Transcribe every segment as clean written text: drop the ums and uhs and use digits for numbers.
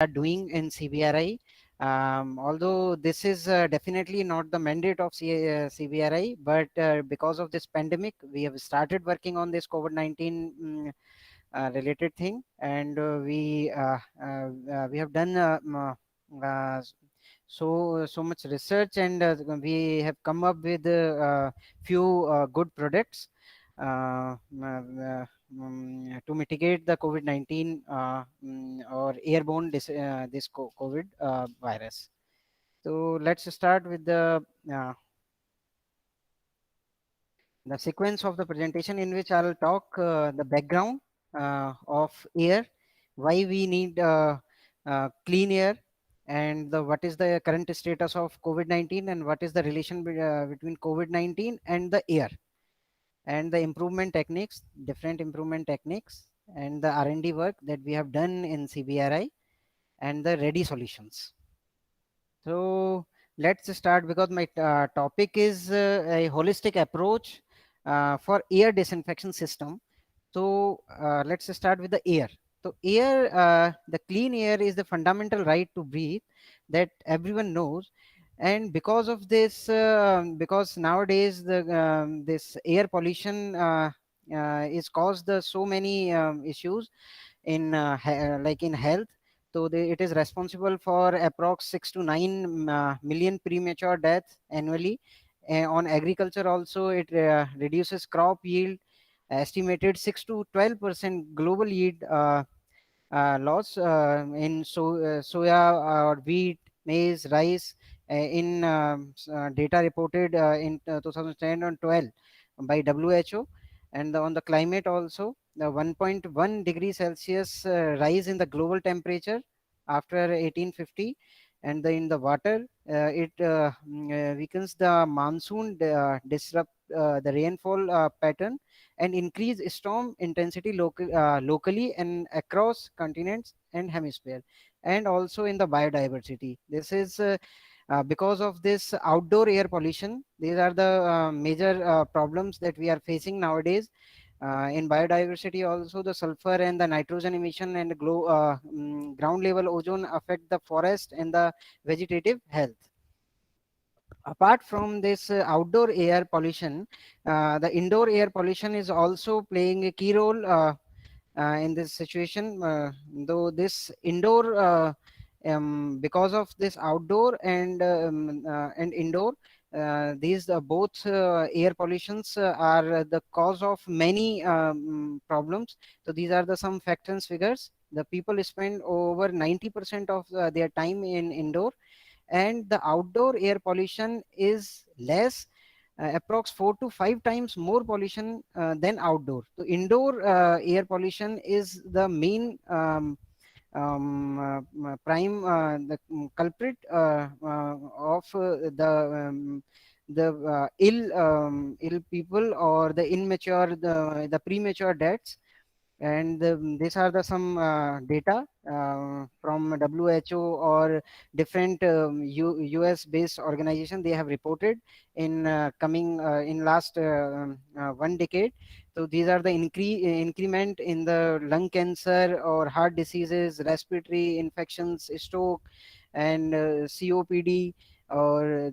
are doing in CBRI. Although this is definitely not the mandate of CBRI, but because of this pandemic, we have started working on this COVID-19 related thing, and we have done so much research, and we have come up with few good products to mitigate the COVID-19 or airborne this COVID virus. So let's start with the sequence of the presentation, in which I'll talk the background of air, why we need clean air, and what is the current status of COVID-19, and what is the relation between COVID-19 and the air, and the improvement techniques, different improvement techniques, and the R&D work that we have done in CBRI, and the ready solutions. So let's start, because my topic is a holistic approach for air disinfection system. So let's start with the air. So air, the clean air is the fundamental right to breathe that everyone knows. And because of this, because nowadays this air pollution is caused so many issues in like in health. So it is responsible for approx 6 to 9 million premature deaths annually. On agriculture also, it reduces crop yield, estimated 6 to 12% global yield loss in soya or wheat, maize, rice, in data reported in 2010 and 12 by WHO. And on the climate also, the 1.1 degree Celsius rise in the global temperature after 1850. And in the water, it weakens the monsoon, disrupt the rainfall pattern, and increase storm intensity locally and across continents and hemisphere. And also in the biodiversity, this is because of this outdoor air pollution. These are the major problems that we are facing nowadays. In biodiversity also, the sulfur and the nitrogen emission and ground level ozone affect the forest and the vegetative health. Apart from this outdoor air pollution, the indoor air pollution is also playing a key role in this situation. Though this indoor, because of this outdoor and indoor, these both air pollutions are the cause of many problems. So these are the some facts and figures. The people spend over 90% of their time in indoor, and the outdoor air pollution is less, approx 4 to 5 times more pollution than outdoor. So indoor air pollution is the main prime the culprit of the ill people, or the immature, the premature deaths. And these are the some data from WHO or different US based organization. They have reported in coming in last 1 decade. So these are the increment in the lung cancer or heart diseases, respiratory infections, stroke, and COPD. Or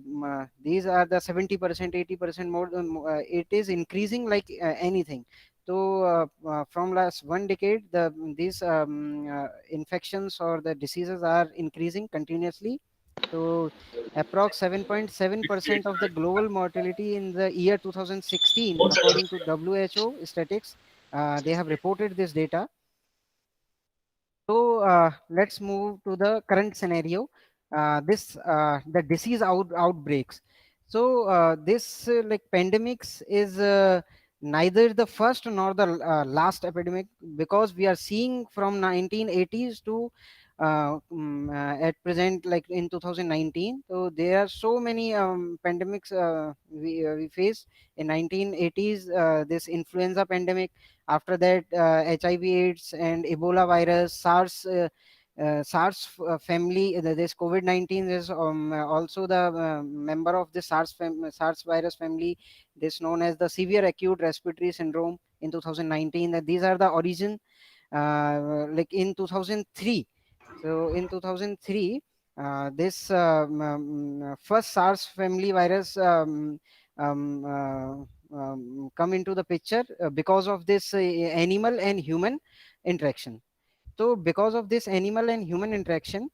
these are the 70%, 80% more than it is increasing like anything. So from last 1 decade, these infections or the diseases are increasing continuously. So approx 7.7% of the global mortality in the year 2016, according to WHO statistics, they have reported this data. So let's move to the current scenario. This the disease outbreaks. So this like pandemics is neither the first nor the last epidemic, because we are seeing from 1980s to at present, like in 2019. So there are so many pandemics we faced. In 1980s, this influenza pandemic. After that, HIV/AIDS and Ebola virus, SARS family. This COVID-19 is also the member of the SARS virus family. This known as the severe acute respiratory syndrome in 2019. That these are the origin, like in 2003. So in 2003, this first SARS family virus um, come into the picture because of this animal and human interaction. So because of this animal and human interaction,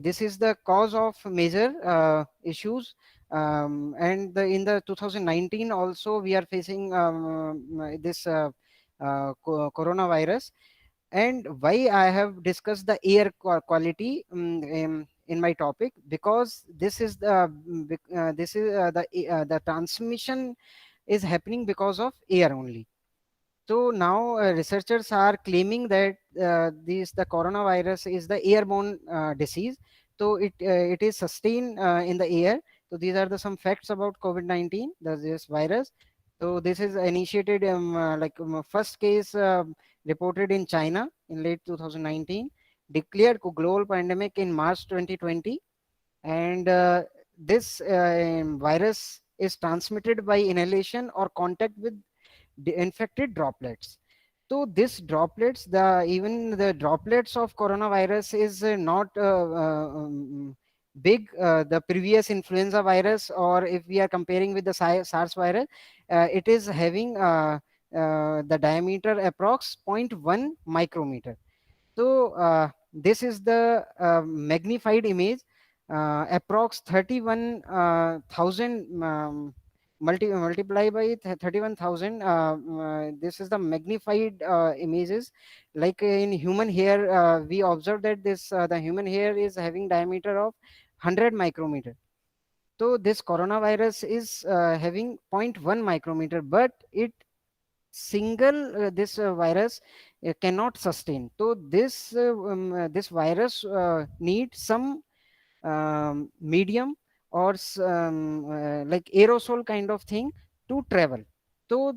this is the cause of major issues. And in the 2019 also we are facing this coronavirus. And why I have discussed the air quality in my topic, because this is the transmission is happening because of air only. So now researchers are claiming that the coronavirus is the airborne disease. So it is sustained in the air. So these are the some facts about COVID-19, this virus. So this is initiated first case reported in China in late 2019, declared global pandemic in March 2020, and this virus is transmitted by inhalation or contact with infected droplets. So this droplets, the even the droplets of coronavirus is not big. The previous influenza virus, or if we are comparing with the SARS virus, it is having the diameter approx zero point 0.1 micrometer. So this is the magnified image, approx 31,000 multiply by 31,000. This is the magnified images. Like in human hair, we observe that this the human hair is having diameter of 100 micrometer. So this coronavirus is having zero point 0.1 micrometer, but it single this virus cannot sustain. So this virus needs some medium or like aerosol kind of thing to travel. So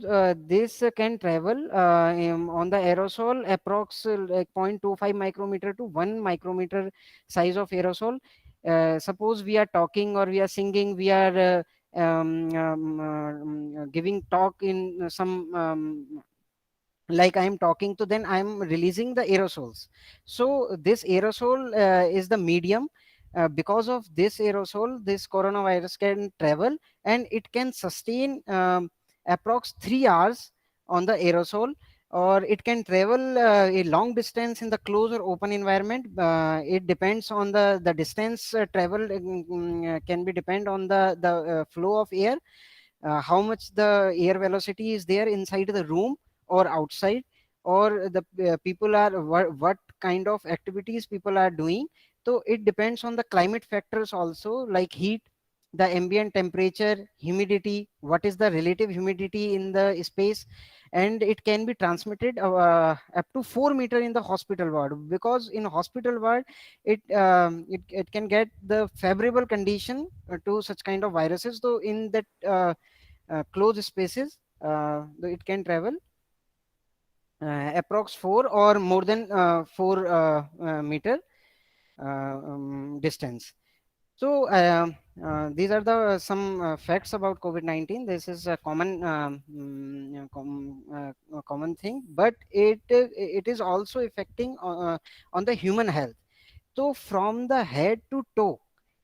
this can travel on the aerosol approx like zero point 0.25 micrometer to 1 micrometer size of aerosol. Suppose we are talking or we are singing, we are giving talk in some like I am talking to, then I am releasing the aerosols. So this aerosol is the medium. Because of this aerosol, this coronavirus can travel, and it can sustain approx 3 hours on the aerosol, or it can travel a long distance in the closed or open environment. It depends on the distance traveled, can be depend on the flow of air, how much the air velocity is there inside the room or outside, or the people are what kind of activities people are doing. So it depends on the climate factors also, like heat, the ambient temperature, humidity, what is the relative humidity in the space. And it can be transmitted up to 4 meter in the hospital ward, because in hospital ward it can get the favorable condition to such kind of viruses. So in that closed spaces, it can travel approx 4 or more than 4 meter distance. So these are the some facts about COVID-19. This is a common common thing, but it is also affecting on the human health. So from the head to toe,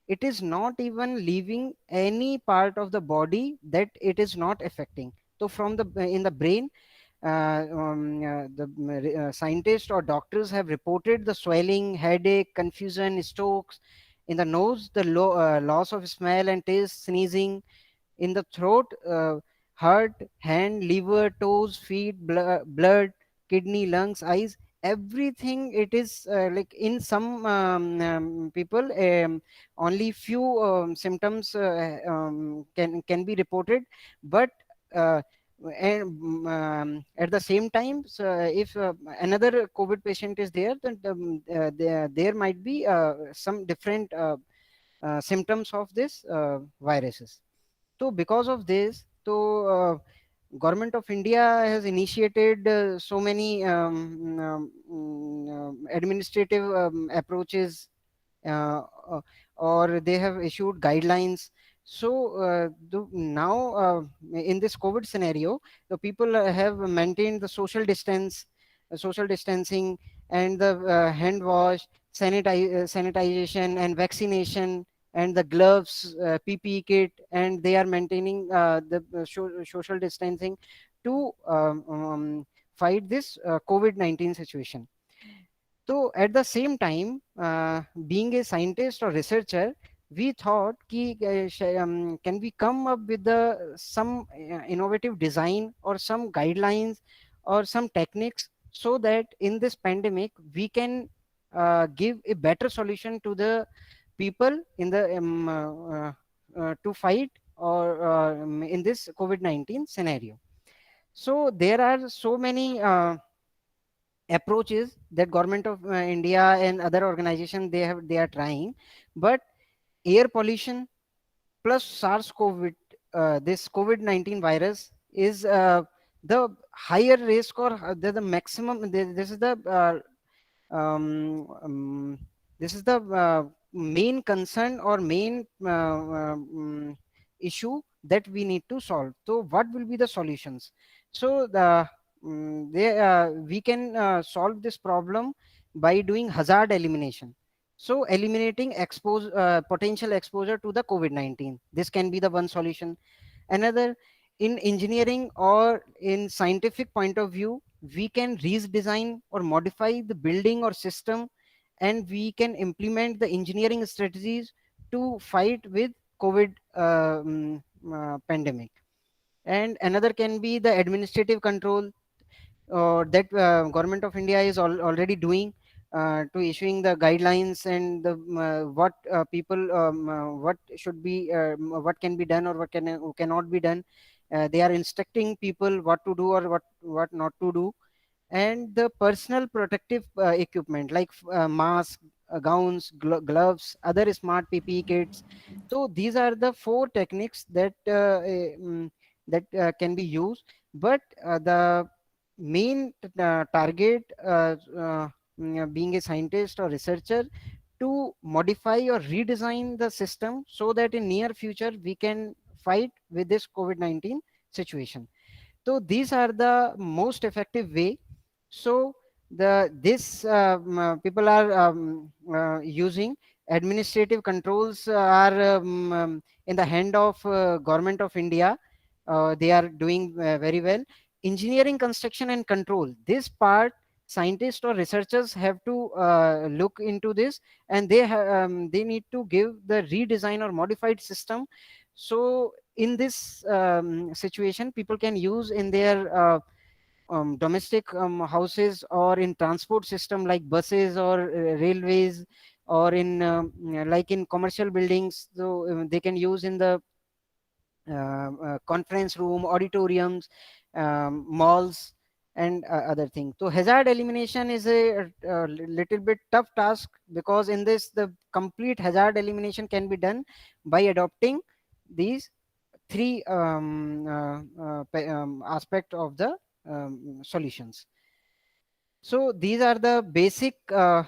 it is not even leaving any part of the body that it is not affecting. So from the in the brain, the scientists or doctors have reported the swelling, headache, confusion, strokes. In the nose, the loss of smell and taste, sneezing. In the throat, heart, hand, liver, toes, feet, blood, kidney, lungs, eyes, everything. It is like in some people, only few symptoms can be reported. But uh, at the same time, so if another COVID patient is there, then there might be some different symptoms of this viruses. So because of this, government of India has initiated so many administrative approaches, uh, uh, or they have issued guidelines. So now in this COVID scenario, the people have maintained the social distancing, and the hand wash, sanitization and vaccination, and the gloves, PPE kit, and they are maintaining the social distancing to fight this COVID-19 situation. So at the same time, being a scientist or researcher, we thought ki, can we come up with some innovative design or some guidelines or some techniques so that in this pandemic we can give a better solution to the people in the to fight or in this COVID-19 scenario. So there are so many approaches that government of India and other organizations they are trying, but air pollution plus SARS-CoV, this COVID-19 virus is the higher risk, or the maximum. This is the um, um, this is the main concern or main issue that we need to solve. So what will be the solutions? So we can solve this problem by doing hazard elimination. So eliminating potential exposure to the COVID-19, this can be the one solution. Another, in engineering or in scientific point of view, we can redesign or modify the building or system, and we can implement the engineering strategies to fight with COVID pandemic. And another can be the administrative control, that government of India is already doing, to issuing the guidelines and the what people what should be what can be done or cannot be done. They are instructing people what to do or what not to do. And the personal protective equipment like masks, gowns, gloves, other smart PPE kits. So these are the four techniques that can be used. But the main target, being a scientist or researcher, to modify or redesign the system so that in near future we can fight with this COVID-19 situation. So these are the most effective way. So the this people are using administrative controls are in the hand of government of India. They are doing very well. Engineering, construction, and control, this part scientists or researchers have to look into this, and they need to give the redesign or modified system. So in this situation, people can use in their domestic houses or in transport system like buses or railways, or in like in commercial buildings. So they can use in the conference room, auditoriums, malls, and other things. So hazard elimination is a little bit tough task, because in this the complete hazard elimination can be done by adopting these three aspect of the solutions. So these are the basic of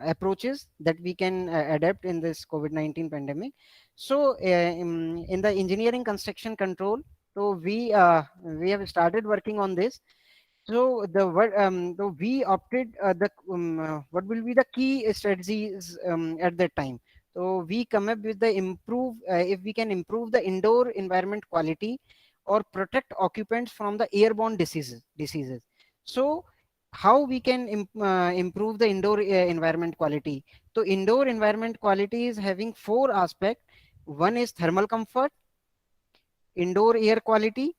approaches that we can adapt in this COVID-19 pandemic. So in the engineering, construction, control, so we have started working on this. So we opted what will be the key strategies at that time. So we come up with the improve if we can improve the indoor environment quality or protect occupants from the airborne diseases. So how we can improve the indoor environment quality? So indoor environment quality is having four aspects. One is thermal comfort, indoor air quality,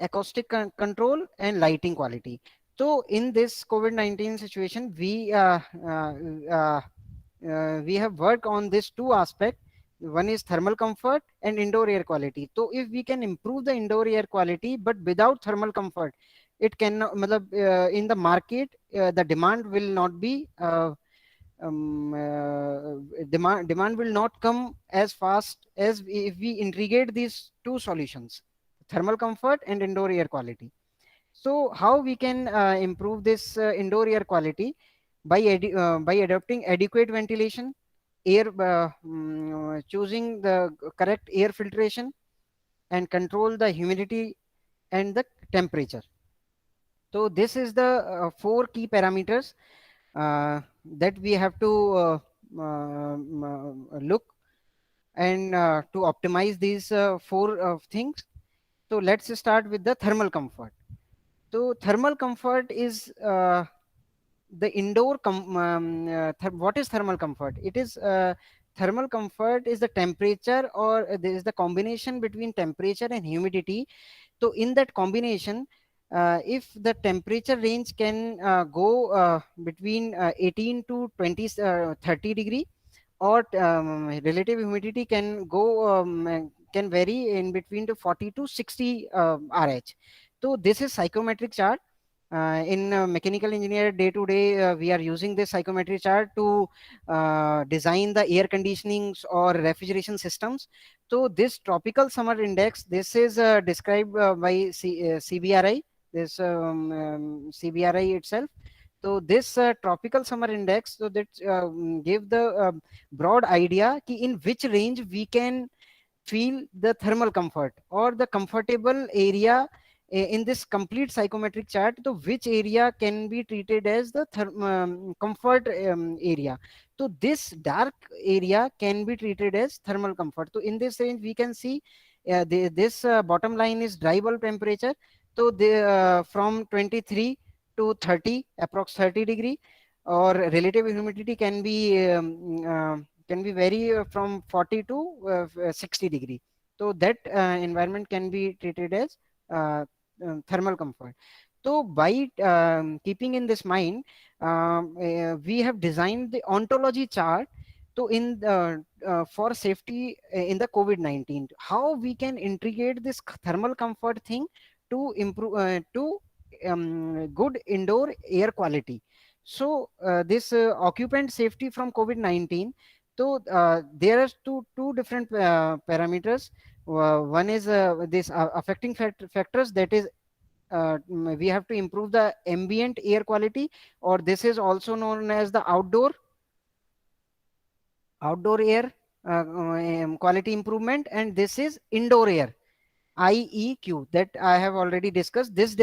acoustic control, and lighting quality. So in this COVID-19 situation, uh, we have worked on these two aspects. One is thermal comfort and indoor air quality. So if we can improve the indoor air quality but without thermal comfort, it cannot, in the market, the demand will not be demand will not come as fast as if we integrate these two solutions, thermal comfort and indoor air quality. So how we can improve this indoor air quality? By adopting adequate ventilation, choosing the correct air filtration, and control the humidity and the temperature. So this is the four key parameters that we have to look and to optimize these four things. So let's start with the thermal comfort. So thermal comfort is the indoor what is thermal comfort? It is thermal comfort is the temperature, or there is the combination between temperature and humidity. So in that combination, if the temperature range can go between 18 to 20 30 degree, or relative humidity can go can vary in between to 40 to 60 RH. So this is psychometric chart. In mechanical engineer day to day, we are using this psychometric chart to design the air conditionings or refrigeration systems. So this tropical summer index, this is described by CBRI, this CBRI itself. So this tropical summer index, so that give the broad idea ki in which range we can feel the thermal comfort or the comfortable area in this complete psychometric chart. So which area can be treated as the comfort area? So this dark area can be treated as thermal comfort. So in this range we can see this bottom line is dry bulb temperature. So the from 23 to 30, approx 30 degree, or relative humidity can be vary from 40 to 60 degree. So that environment can be treated as thermal comfort. So by keeping in this mind, we have designed the ontology chart. So in for safety in the COVID-19, how we can integrate this thermal comfort thing to improve to good indoor air quality. So this occupant safety from COVID-19. So there are two different parameters. One is this affecting factors, that is we have to improve the ambient air quality, or this is also known as the outdoor air quality improvement, and this is indoor air, IEQ, that I have already discussed. This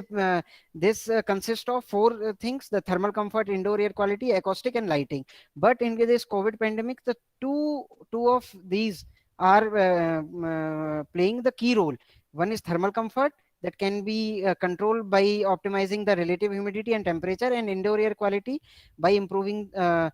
consists of four things: the thermal comfort, indoor air quality, acoustic, and lighting. But in this COVID pandemic, the two of these are playing the key role. One is thermal comfort, that can be controlled by optimizing the relative humidity and temperature, and indoor air quality by improving the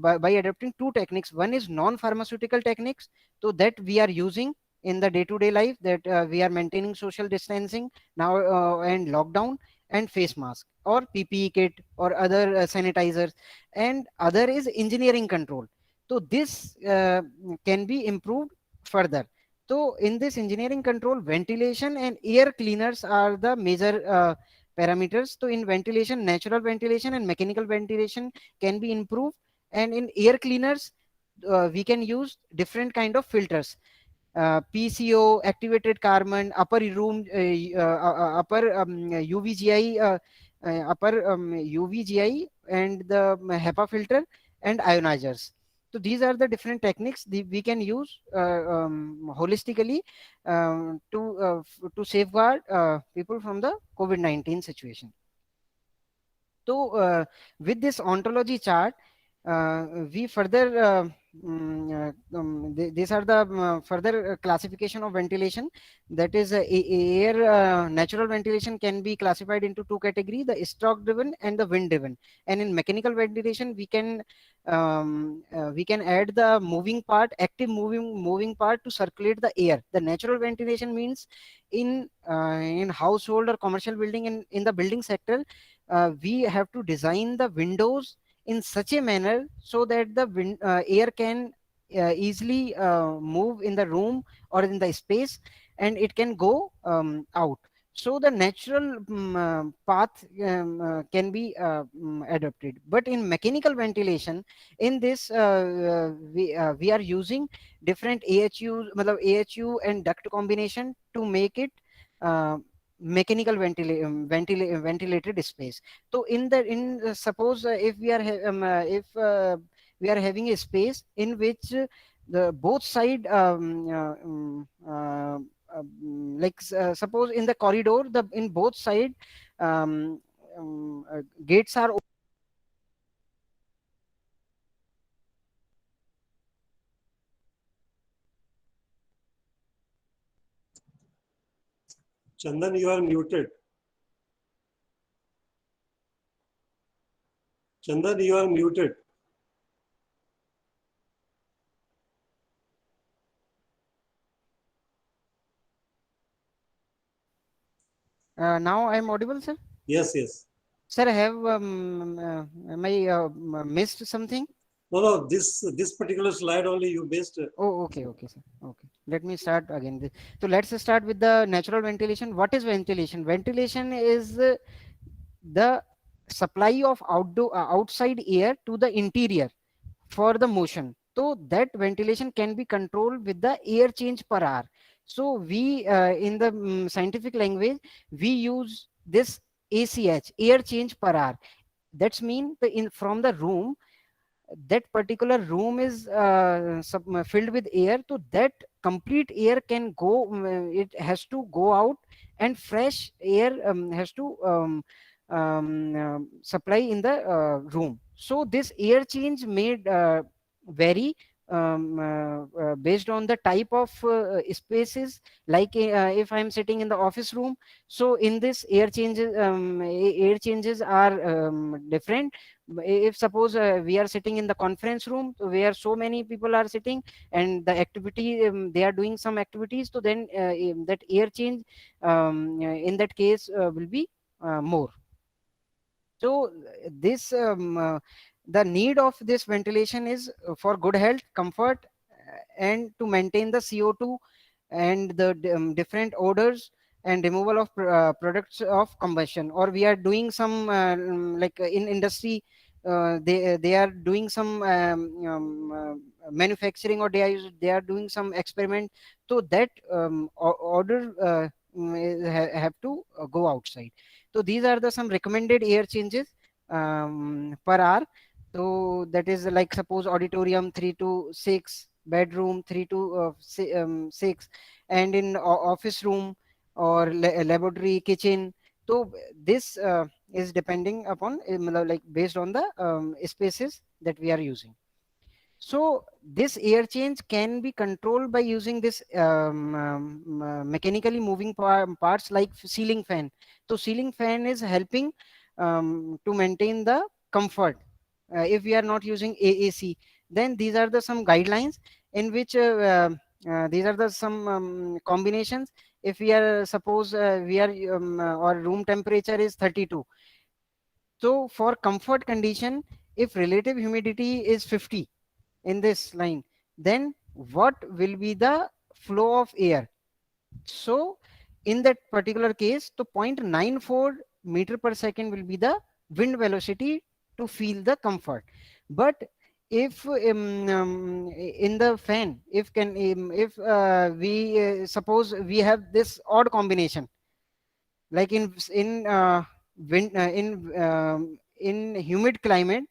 by adapting two techniques. One is non-pharmaceutical techniques, so that we are using in the day-to-day life, that we are maintaining social distancing now and lockdown, and face mask or PPE kit or other sanitizers. And other is engineering control. So this can be improved further. So in this engineering control, ventilation and air cleaners are the major parameters. So in ventilation, natural ventilation and mechanical ventilation can be improved, and in air cleaners we can use different kind of filters: PCO, activated carbon, upper room, upper UVGI, upper UVGI, and the HEPA filter, and ionizers. So these are the different techniques we can use holistically to safeguard people from the COVID-19 situation. So with this ontology chart, we further these are the further classification of ventilation. That is air natural ventilation can be classified into two categories: the stroke driven and the wind driven. And in mechanical ventilation, we can add the moving part, active moving part, to circulate the air. The natural ventilation means in household or commercial building, in the building sector, we have to design the windows in such a manner so that the air can easily move in the room or in the space, and it can go out. So the natural path can be adopted. But in mechanical ventilation, in this we are using different AHU and duct combination to make it mechanical ventilated space. So suppose if we are having a space in which the both side suppose in the corridor, the in both side um, gates are. Chandan, you are muted. Chandan, you are muted. Now I am audible, sir. Yes, yes. Sir, I have am I missed something? No, no, this particular slide only you missed. Oh, okay, okay, sir. Okay, let me start again. So let's start with the natural ventilation. What is ventilation? Ventilation is the supply of outside air to the interior for the motion. So that ventilation can be controlled with the air change per hour. So we in the scientific language we use this ACH, air change per hour. That's mean the in from the room, that particular room is filled with air, so that complete air can go, it has to go out, and fresh air has to supply in the room. So this air change made vary based on the type of spaces, like if I'm sitting in the office room, so in this air changes are different. If suppose we are sitting in the conference room where so many people are sitting, and the activity they are doing some activities, so then that air change in that case will be more. So this the need of this ventilation is for good health, comfort, and to maintain the CO2 and the different odors, and removal of products of combustion. Or we are doing some in industry, they are doing some manufacturing, or they are doing some experiment, so that odor have to go outside. So these are the some recommended air changes per hour. So that is like suppose auditorium 3 to 6, bedroom 3 to 6, and in office room or laboratory, kitchen. So this is depending upon like based on the spaces that we are using. So this air change can be controlled by using this mechanically moving parts like ceiling fan. So ceiling fan is helping to maintain the comfort. If we are not using AAC, then these are the some guidelines in which these are the some combinations. If we are suppose we are our room temperature is 32. So for comfort condition, if relative humidity is 50 in this line, then what will be the flow of air? So in that particular case, the 0.94 meter per second will be the wind velocity to feel the comfort. But if in the fan, if we suppose we have this odd combination, like in humid climate.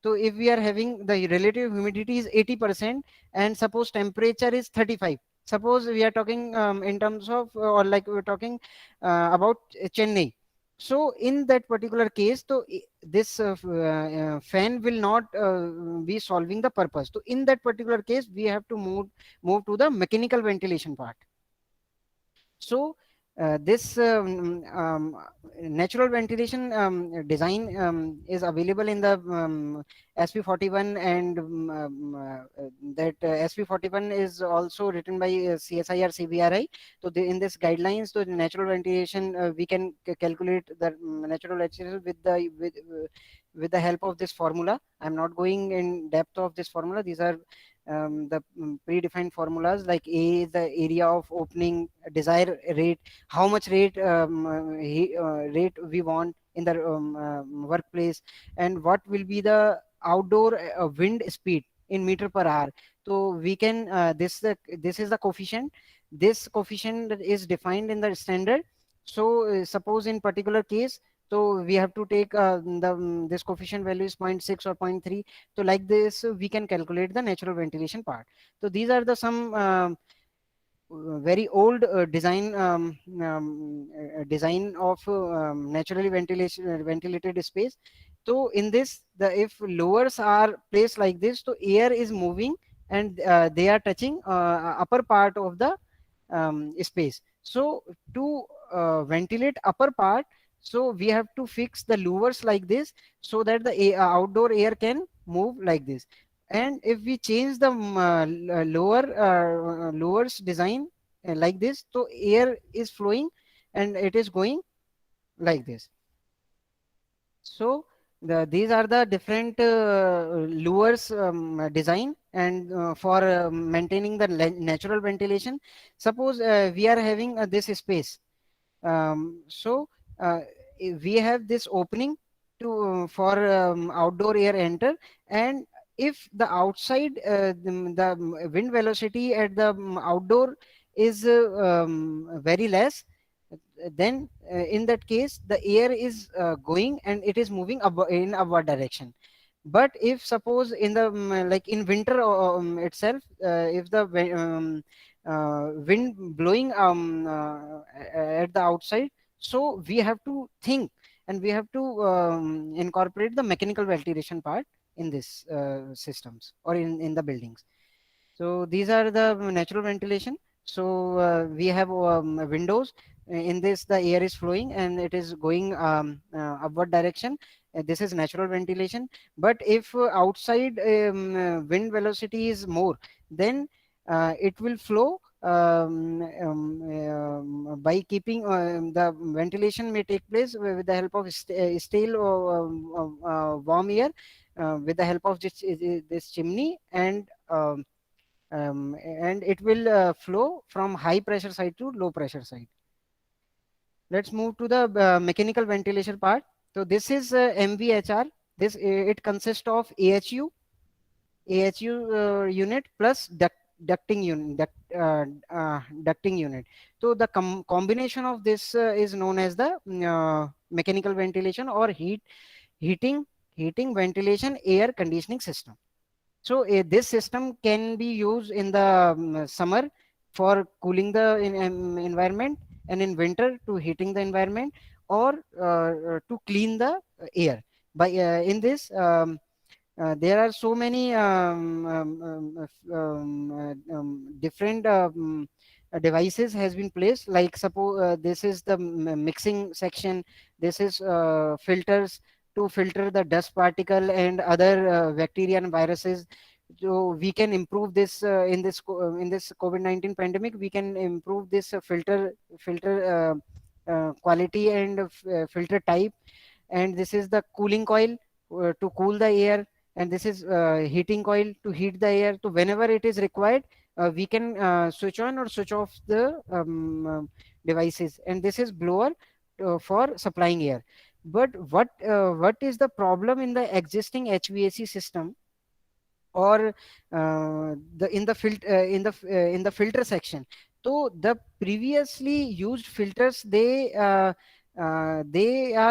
So if we are having the relative humidity is 80%, and suppose temperature is 35, suppose we are talking in terms of or like we're talking about Chennai. So in that particular case, so this fan will not be solving the purpose. So in that particular case, we have to move to the mechanical ventilation part. So this natural ventilation design is available in the SP41, and that SP41 is also written by CSIR CBRI. So in this guidelines, so the natural ventilation we can calculate the natural ventilation with the help of this formula. I'm not going in depth of this formula. These are the predefined formulas, like A is the area of opening, desired rate, how much rate we want in the workplace, and what will be the outdoor wind speed in meter per hour. So we can this is the coefficient. This coefficient is defined in the standard. So suppose in particular case, so we have to take this coefficient value is zero point 0.6 or zero point 0.3. So like this, we can calculate the natural ventilation part. So these are the some very old design of naturally ventilated space. So in this, the if lowers are placed like this, so air is moving and they are touching upper part of the space. So to ventilate upper part, so we have to fix the louvers like this, so that the outdoor air can move like this. And if we change the lowers design like this, so air is flowing and it is going like this. So these are the different lures design, and for maintaining the natural ventilation. Suppose we are having this space, so uh, we have this opening to for outdoor air enter, and if the outside the wind velocity at the outdoor is very less, then in that case the air is going and it is moving in upward direction. But if suppose in the like in winter itself, if the wind blowing at the outside, so we have to think and we have to incorporate the mechanical ventilation part in this systems or in the buildings. So these are the natural ventilation. So we have windows. In this, the air is flowing and it is going upward direction. This is natural ventilation. But if outside wind velocity is more, then it will flow by keeping the ventilation may take place with the help of stale or warm air, with the help of this chimney, and it will flow from high pressure side to low pressure side. Let's move to the mechanical ventilation part. So this is MVHR. This it consists of AHU unit plus ducting unit, ducting unit. So the combination of this is known as the mechanical ventilation or heating ventilation air conditioning system. So this system can be used in the summer for cooling the environment, and in winter to heating the environment, or to clean the air. By in this, there are so many different devices has been placed. Like suppose this is the mixing section. This is filters to filter the dust particle and other bacteria and viruses. So we can improve this in this COVID-19 pandemic. We can improve this filter quality and filter type. And this is the cooling coil to cool the air, and this is heating coil to heat the air. So whenever it is required, we can switch on or switch off the devices. And this is blower for supplying air. But what is the problem in the existing HVAC system, or in the filter section? So the previously used filters, they are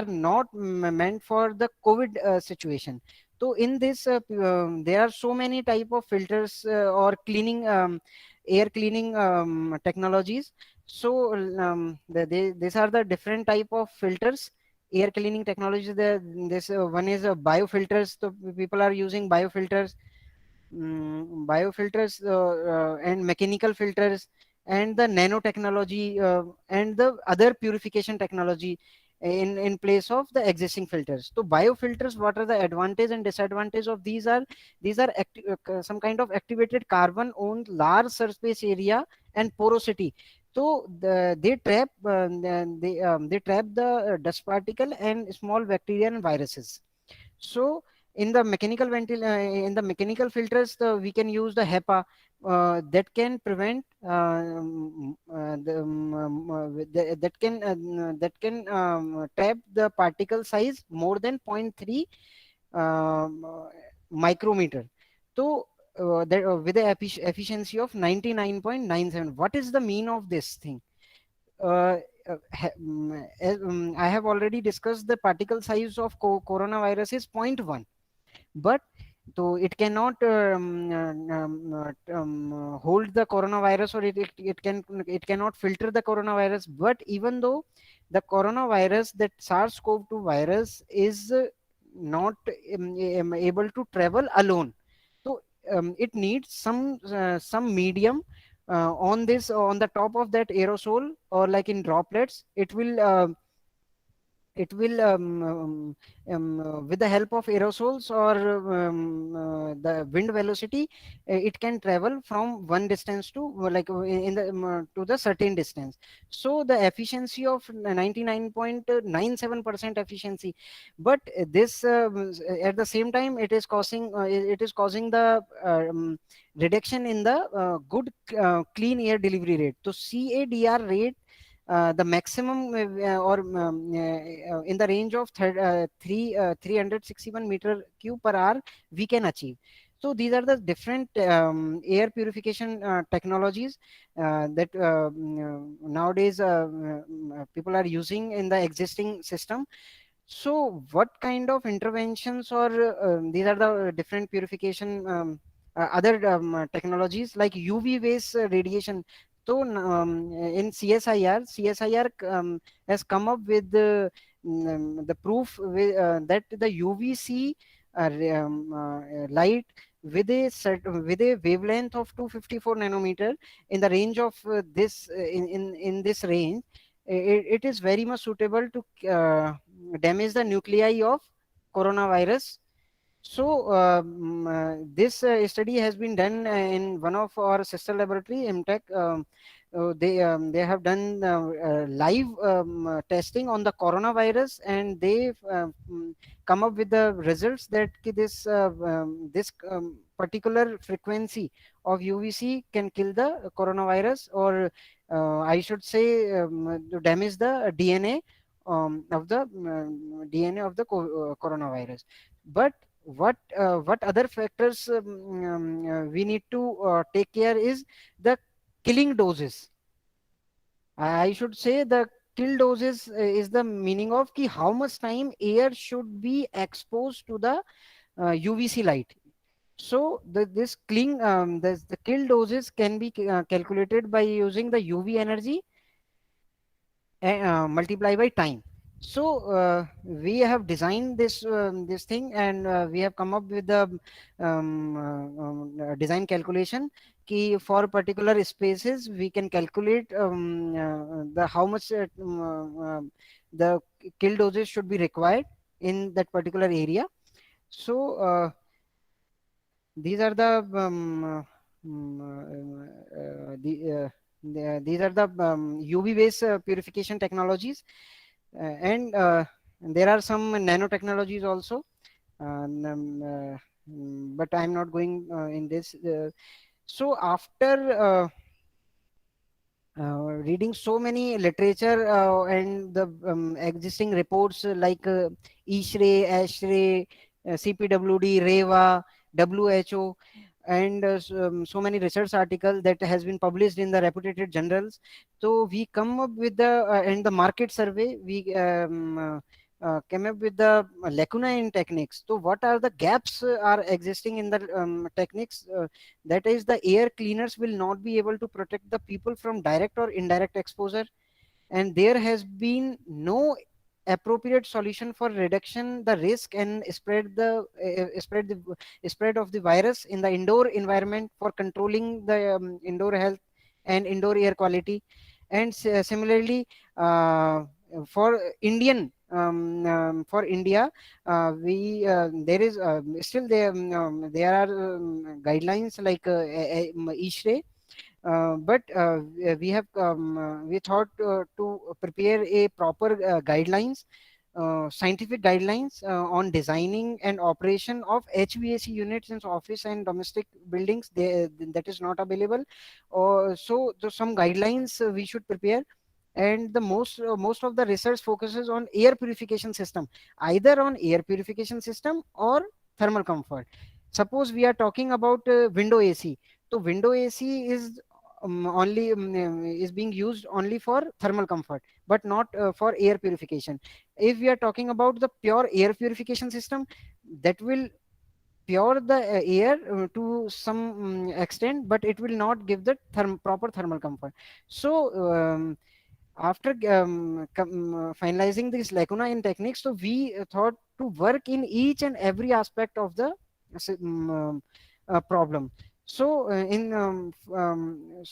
not meant for the COVID situation. So in this there are so many type of filters or cleaning air cleaning technologies. So these are the different type of filters, air cleaning technologies. This one is biofilters. So people are using biofilters, biofilters, and mechanical filters, and the nanotechnology, and the other purification technology in place of the existing filters. So biofilters, what are the advantage and disadvantage of these are some kind of activated carbon on large surface area and porosity. So they trap the dust particle and small bacteria and viruses. So in the mechanical filters, we can use the HEPA that can prevent that can trap the particle size more than zero point 0.3 um, uh, micrometer. So with the efficiency of 99.97. What is the mean of this thing? uh, I have already discussed the particle size of coronavirus is zero point 0.1, but So it cannot hold the coronavirus, or it cannot filter the coronavirus. But even though the coronavirus, that SARS-CoV-2 virus, is not able to travel alone, so it needs some medium on the top of that aerosol, or like in droplets. It will with the help of aerosols, or the wind velocity, it can travel from one distance to like in the to the certain distance. So the efficiency of 99.97% efficiency. But this at the same time, it is causing the reduction in the good clean air delivery rate. So CADR rate, the maximum, in the range of 361 meter cube per hour, we can achieve. So these are the different air purification technologies that nowadays people are using in the existing system. So what kind of interventions, or these are the different purification other technologies like UV based radiation. So in CSIR has come up with the proof that the UVC light with a wavelength of 254 nanometer, in the range of this in this range, it is very much suitable to damage the nuclei of coronavirus. So this study has been done in one of our sister laboratory, MTech. They have done live testing on the coronavirus, and they come up with the results that this particular frequency of UVC can kill the coronavirus, or I should say to damage the DNA of the DNA of the coronavirus. But what other factors we need to take care is the killing doses. I should say the kill doses is the meaning of ki how much time air should be exposed to the UVC light. So the kill doses can be calculated by using the UV energy multiply by time. So we have designed this thing, and we have come up with the design calculation key for particular spaces. We can calculate the how much the kill doses should be required in that particular area. So these are the these are the UV based purification technologies, and there are some nanotechnologies also, but I'm not going in this. So after reading so many literature and the existing reports like ESHRE, ASHRE, CPWD, REVA, WHO, and so many research articles that has been published in the reputed journals. So we come up with the and the market survey, we came up with the lacuna in techniques. So what are the gaps are existing in the techniques? That is, the air cleaners will not be able to protect the people from direct or indirect exposure, and there has been no appropriate solution for reduction the risk and spread of the virus in the indoor environment for controlling the indoor health and indoor air quality. And similarly, for India, we there is still there are guidelines like ESHRE, but we have we thought to prepare a proper guidelines, scientific guidelines on designing and operation of HVAC units in office and domestic buildings. That is not available, or so some guidelines we should prepare. And the most of the research focuses on air purification system, either on air purification system or thermal comfort. Suppose we are talking about window AC. So window AC is being used only for thermal comfort, but not for air purification. If we are talking about the pure air purification system, that will pure the air to some extent, but it will not give the proper thermal comfort. So after finalizing this lacuna in techniques, so we thought to work in each and every aspect of the problem. So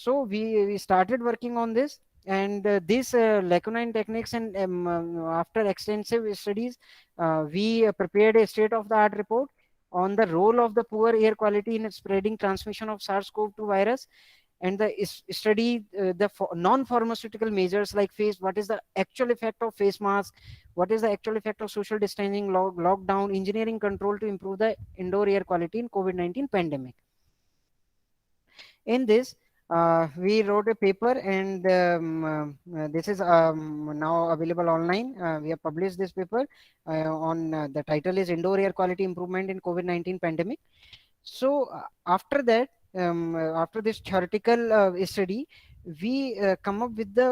so we started working on this, and this lacuna in techniques, and after extensive studies, we prepared a state of the art report on the role of the poor air quality in spreading transmission of SARS-CoV-2 virus, and the study the non-pharmaceutical measures like face, what is the actual effect of face mask, what is the actual effect of social distancing, lockdown, engineering control to improve the indoor air quality in COVID-19 pandemic. In this, we wrote a paper, and this is now available online. We have published this paper on the title is Indoor Air Quality Improvement in COVID-19 Pandemic. So after that, after this theoretical study, we come up with the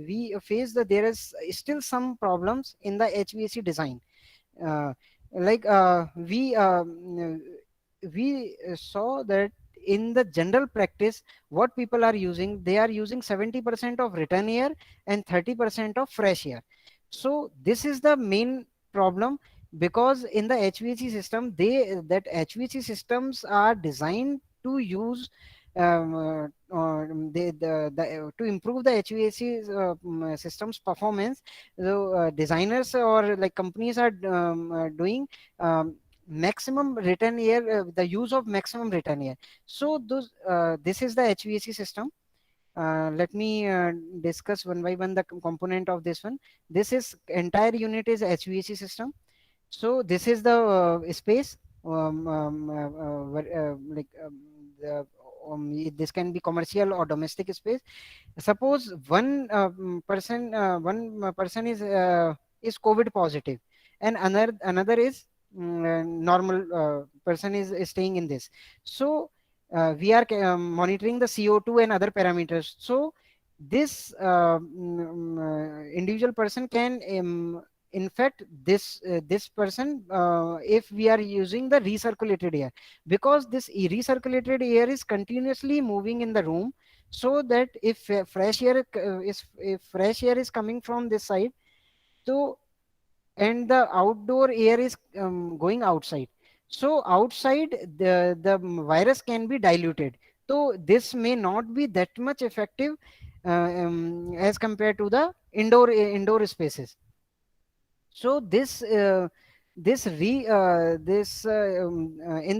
we face that there is still some problems in the HVAC design. Uh, like we saw that in the general practice, what people are using, they are using 70% of return air and 30% of fresh air. So this is the main problem, because in the HVAC system, that HVAC systems are designed to use to improve the HVAC systems performance. So designers or like companies are doing maximum return air, the use of maximum return air. So those this is the HVAC system. Let me discuss one by one the component of this one. This is entire unit is HVAC system. So this is the space, like this can be commercial or domestic space. Suppose one person is COVID positive, and another is normal person is staying in this. So we are monitoring the CO2 and other parameters. So this individual person can infect this person if we are using the recirculated air, because this recirculated air is continuously moving in the room. So that if fresh air is if fresh air is coming from this side, so and the outdoor air is going outside, so outside the virus can be diluted. So this may not be that much effective as compared to the indoor spaces. So in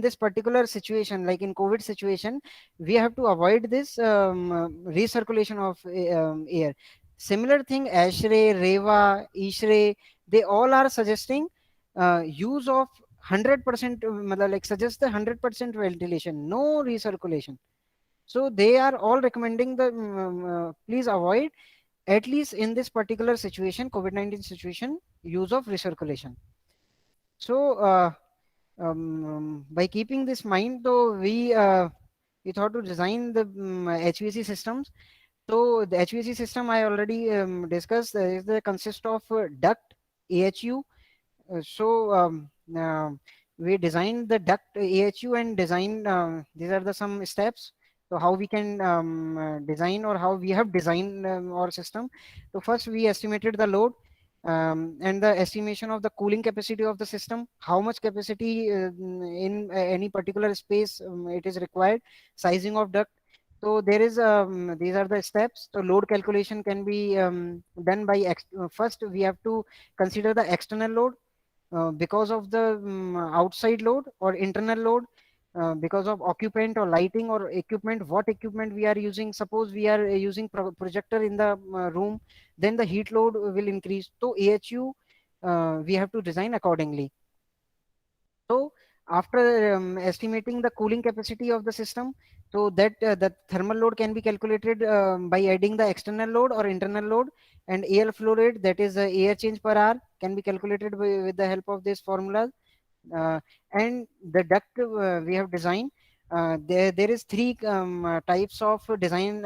this particular situation, like in COVID situation, we have to avoid this recirculation of air. Similar thing, ASHRAE, REVA, ISHRAE, they all are suggesting use of 100%, like suggest the 100% ventilation, no recirculation. So they are all recommending the please avoid, at least in this particular situation, COVID-19 situation, use of recirculation. So by keeping this mind, though, we thought to design the HVAC systems. So the HVAC system I already discussed is the consist of duct, AHU. So uh, we designed the duct AHU and design. These are the some steps. So how we can design, or how we have designed our system. So first we estimated the load, and the estimation of the cooling capacity of the system, how much capacity in any particular space it is required, sizing of duct. So there is these are the steps. So load calculation can be done by first we have to consider the external load because of the outside load, or internal load because of occupant or lighting or equipment, what equipment we are using. Suppose we are using projector in the room, then the heat load will increase. So AHU we have to design accordingly. So after estimating the cooling capacity of the system, so that the thermal load can be calculated by adding the external load or internal load, and AL flow rate, that is air change per hour, can be calculated with the help of this formula. uh, and the duct we have designed. there is three types of design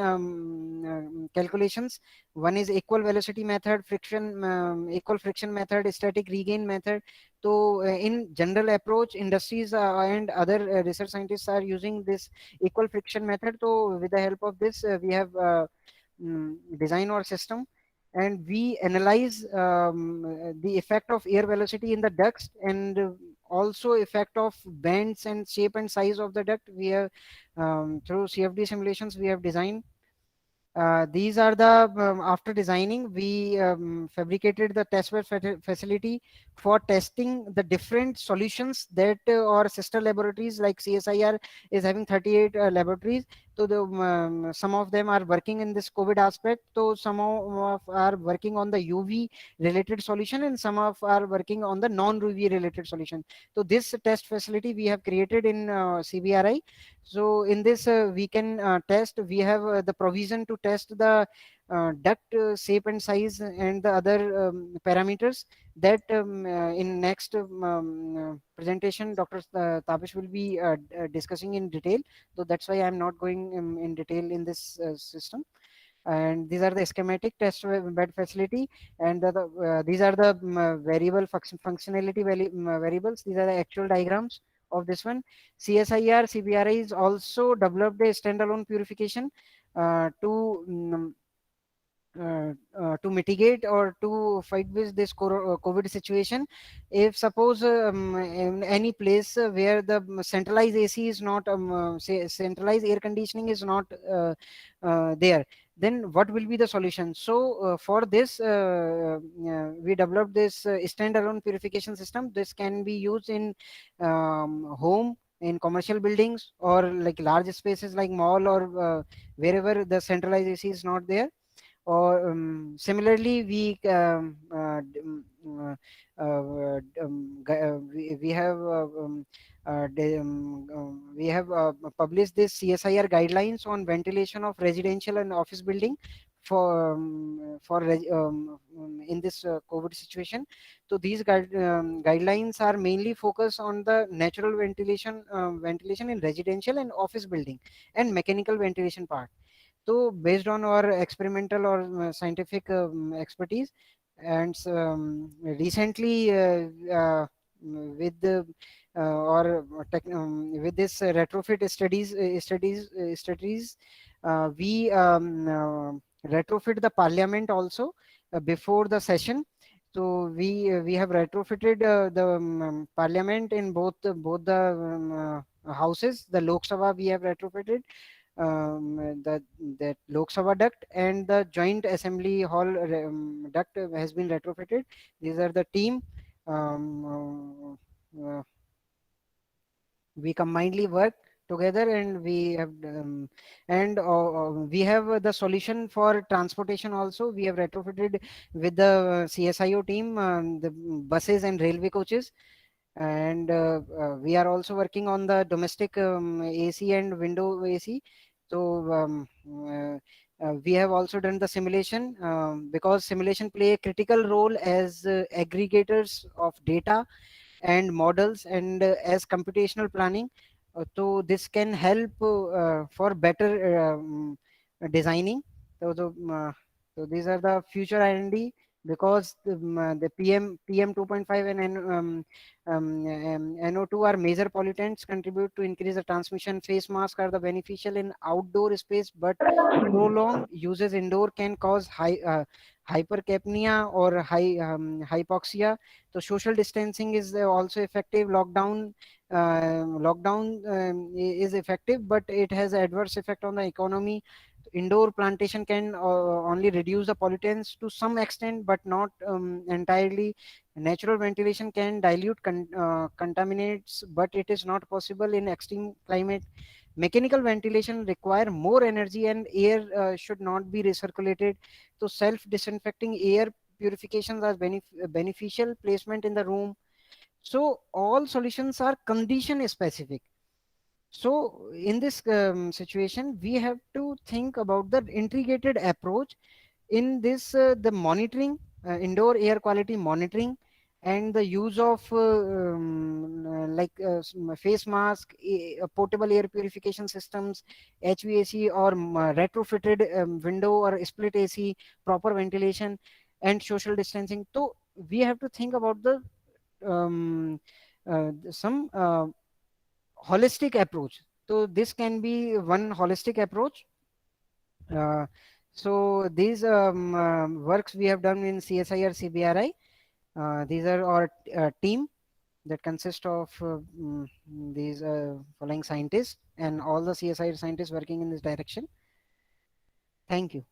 calculations. One is equal velocity method, equal friction method, static regain method. So in general approach, industries and other research scientists are using this equal friction method. So with the help of this, we have design our system, and we analyze the effect of air velocity in the ducts, and also effect of bends and shape and size of the duct. We have through CFD simulations we have designed. These are the after designing, we fabricated the test bed facility for testing the different solutions that our sister laboratories like CSIR is having 38 laboratories. So the some of them are working in this COVID aspect. So some of are working on the UV related solution, and some of are working on the non-UV related solution. So this test facility we have created in CBRI. So in this we can test, we have the provision to test the duct shape and size and the other parameters that in next presentation Dr. Tabish will be discussing in detail. So that's why I'm not going in detail in this system. And these are the schematic test bed facility, and these are the variable functionality variables. These are the actual diagrams of this one. CSIR CBRI is also developed a standalone purification to to mitigate or to fight with this COVID situation. If suppose in any place where the centralized AC is not, say centralized air conditioning is not there, then what will be the solution? So for this, we developed this standalone purification system. This can be used in home, in commercial buildings, or like large spaces like mall, or wherever the centralized AC is not there. Or similarly, we have published this CSIR guidelines on ventilation of residential and office building in this COVID situation. So these guidelines are mainly focused on the natural ventilation in residential and office building, and mechanical ventilation part. So based on our experimental or scientific expertise, and recently with the with this retrofit studies, we retrofit the parliament also before the session. So we have retrofitted the parliament in both the houses. The Lok Sabha we have retrofitted, that Lok Sabha duct, and the joint assembly hall duct has been retrofitted. These are the team. We combinedly work together, and we have the solution for transportation also. We have retrofitted with the CSIO team, the buses and railway coaches. And we are also working on the domestic AC and window AC. So we have also done the simulation, because simulation play a critical role as aggregators of data and models, and as computational planning. So this can help for better designing. So these are the future R&D, because the PM 2.5 and NO2 are major pollutants, contribute to increase the transmission. Face masks are the beneficial in outdoor space, but prolonged uses indoor can cause hypercapnia or hypoxia. So social distancing is also effective. Lockdown is effective, but it has adverse effect on the economy. Indoor plantation can only reduce the pollutants to some extent, but not entirely. Natural ventilation can dilute contaminants, but it is not possible in extreme climate. Mechanical ventilation require more energy, and air should not be recirculated. So self disinfecting air purifications are beneficial placement in the room. So all solutions are condition specific. So in this situation, we have to think about the integrated approach in this, the monitoring, indoor air quality monitoring, and the use of face mask, portable air purification systems, HVAC or retrofitted window or split AC, proper ventilation, and social distancing. So we have to think about the some holistic approach. So this can be one holistic approach. Uh, so these works we have done in CSIR CBRI. These are our team that consists of these following scientists and all the CSIR scientists working in this direction. Thank you.